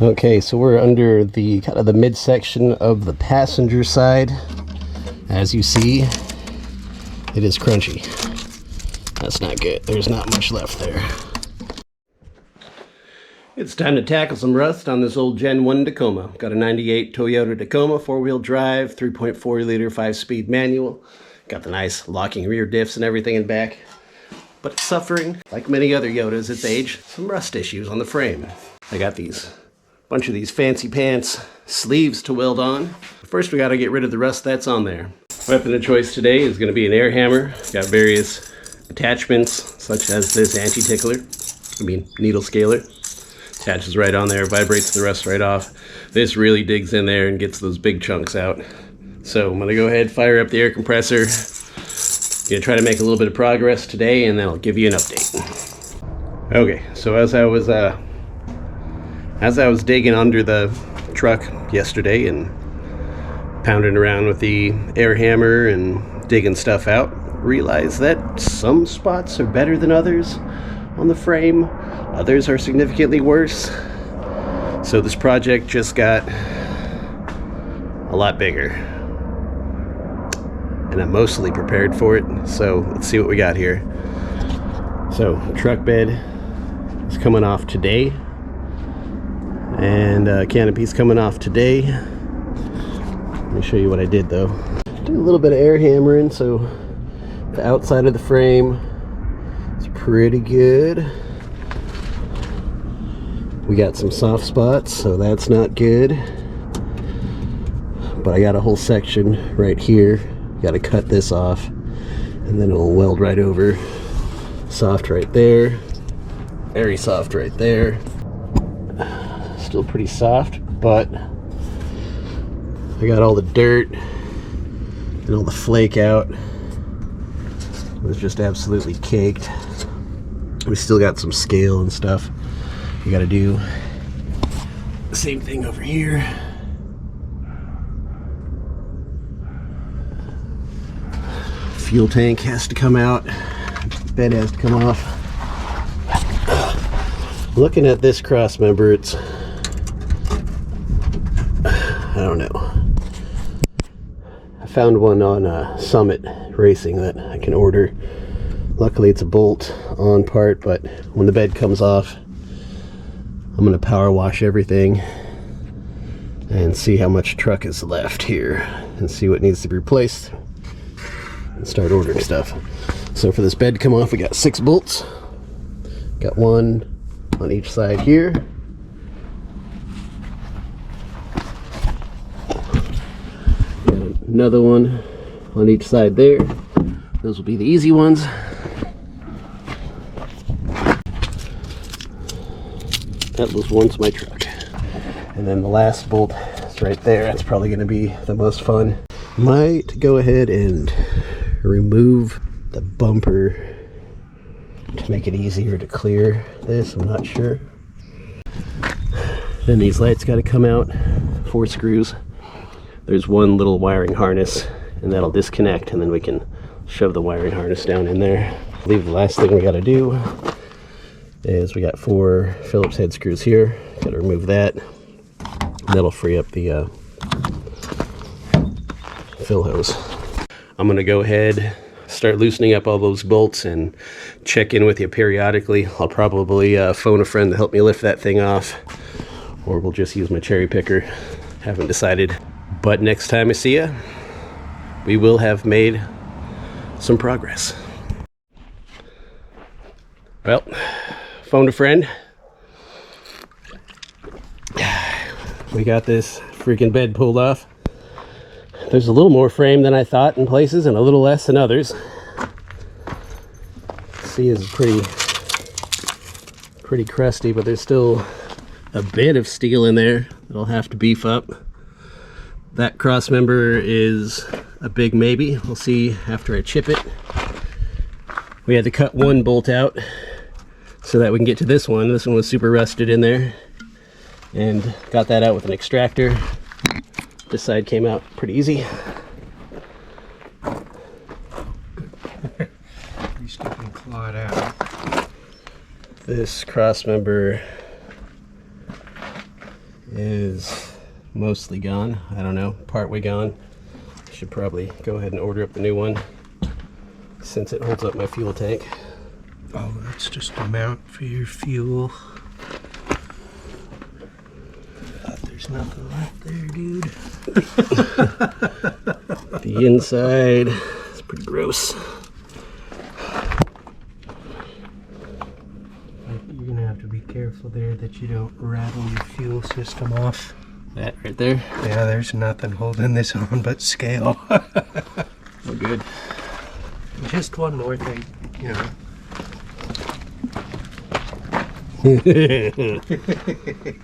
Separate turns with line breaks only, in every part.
Okay, so we're under the kind of the midsection of the passenger side. As you see, it is crunchy. That's not good. There's not much left there. It's time to tackle some rust on this old Gen 1 Tacoma. Got a 98 Toyota Tacoma, 4-wheel drive, 3.4 liter 5-speed manual. Got the nice locking rear diffs and everything in back. But it's suffering, like many other Yotas its age, some rust issues on the frame. I got these bunch of these fancy pants sleeves to weld on. First we got to get rid of the rust that's on there. Weapon of choice today is going to be an air hammer. Got various attachments such as this needle scaler. Attaches right on there, vibrates the rust right off. This really digs in there and gets those big chunks out. So I'm going to go ahead, fire up the air compressor. Gonna try to make a little bit of progress today, and then I'll give you an update. Okay, so as I was digging under the truck yesterday and pounding around with the air hammer and digging stuff out, realized that some spots are better than others on the frame. Others are significantly worse. So this project just got a lot bigger. And I'm mostly prepared for it. So let's see what we got here. So the truck bed is coming off today. And canopy's coming off today. Let me show you what I did though. Did a little bit of air hammering, so the outside of the frame is pretty good. We got some soft spots, so that's not good. But I got a whole section right here. Got to cut this off, and then it'll weld right over. Soft right there. Very soft right there. Still pretty soft, but I got all the dirt and all the flake out. It was just absolutely caked. We still got some scale and stuff. We got to do the same thing over here. Fuel tank has to come out. Bed has to come off. Looking at this cross member, it's, I don't know. I found one on Summit Racing that I can order. Luckily it's a bolt on part, but when the bed comes off, I'm going to power wash everything and see how much truck is left here and see what needs to be replaced and start ordering stuff. So for this bed to come off, we got 6 bolts. Got one on each side here. Got another one on each side there. Those will be the easy ones. That was once my truck. And then the last bolt is right there. That's probably going to be the most fun. Might go ahead and remove the bumper to make it easier to clear this. I'm not sure. Then these lights got to come out. 4 screws. There's one little wiring harness, and that'll disconnect, and then we can shove the wiring harness down in there. I believe the last thing we got to do is we got 4 Phillips head screws here. Got to remove that. That'll free up the fill hose. I'm gonna go ahead, start loosening up all those bolts and check in with you periodically. I'll probably phone a friend to help me lift that thing off, or we'll just use my cherry picker. Haven't decided. But next time I see you, we will have made some progress. Well, phoned a friend. We got this freaking bed pulled off. There's a little more frame than I thought in places and a little less than others. See, it's pretty crusty, but there's still a bit of steel in there that'll have to beef up. That cross member is a big maybe. We'll see after I chip it. We had to cut one bolt out so that we can get to this one. This one was super rusted in there, and got that out with an extractor. This side came out pretty easy.
At least it can claw it out.
This cross member is mostly gone. I don't know, partway gone. Should probably go ahead and order up the new one since it holds up my fuel tank.
Oh, that's just a mount for your fuel. There's nothing left there, dude.
The inside is pretty gross.
You're gonna have to be careful there that you don't rattle your fuel system off.
That right there.
Yeah, there's nothing holding this on but scale.
Oh, good.
Just one more thing, you know.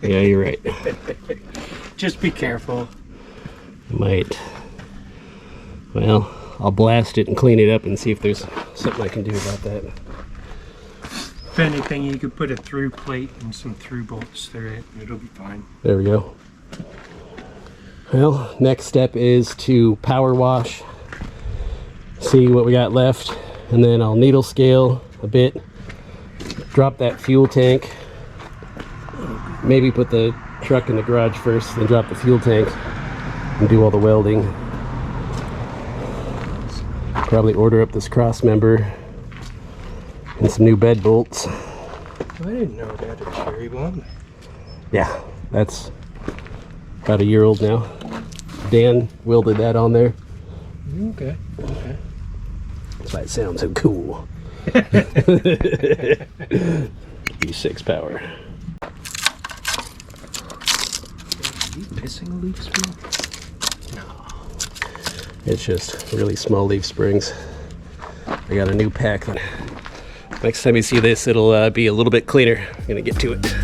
Yeah, you're right.
Just be careful.
Might. Well, I'll blast it and clean it up and see if there's something I can do about that.
If anything, you could put a through plate and some through bolts through it, and it'll be fine.
There we go. Well, next step is to power wash, see what we got left, and then I'll needle scale a bit, drop that fuel tank, maybe put the truck in the garage first, then drop the fuel tank and do all the welding. Probably order up this cross member and some new bed bolts.
I didn't know that a cherry bomb.
Yeah, that's about a year old now. Dan welded that on there.
Okay. Okay.
That's why it sounds so cool. E6 power.
Are you pissing a leaf spring? No.
It's just really small leaf springs. I got a new pack. Next time you see this, it'll be a little bit cleaner. I'm gonna get to it.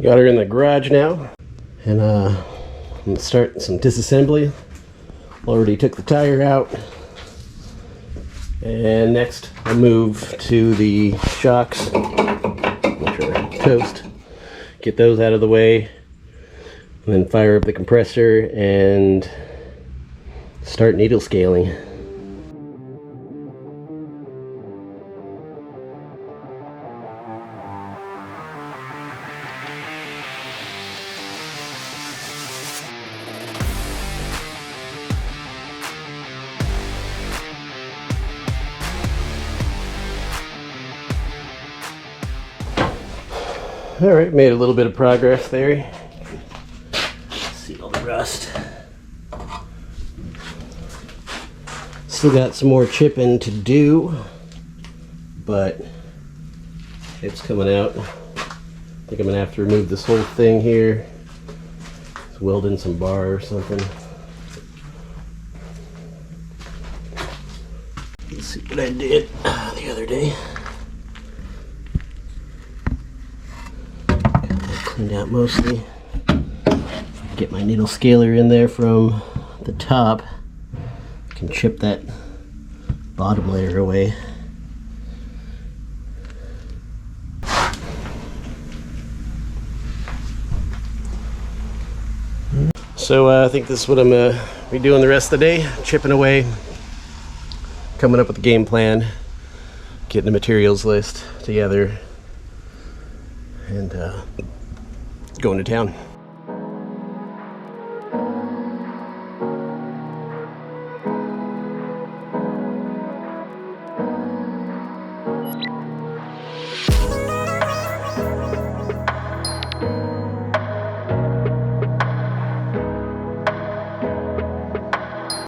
Got her in the garage now, and I'm gonna start some disassembly. Already took the tire out, and next I'll move to the shocks, which are toast. Get those out of the way, and then fire up the compressor and start needle scaling. All right, made a little bit of progress there. See all the rust. Still got some more chipping to do, but it's coming out. I think I'm gonna have to remove this whole thing here. Just weld in some bar or something. Let's see what I did the other day. Cleaned out mostly. Get my needle scaler in there from the top. I can chip that bottom layer away. So I think this is what I'm gonna be doing the rest of the day, chipping away, coming up with a game plan, getting the materials list together, and going to town.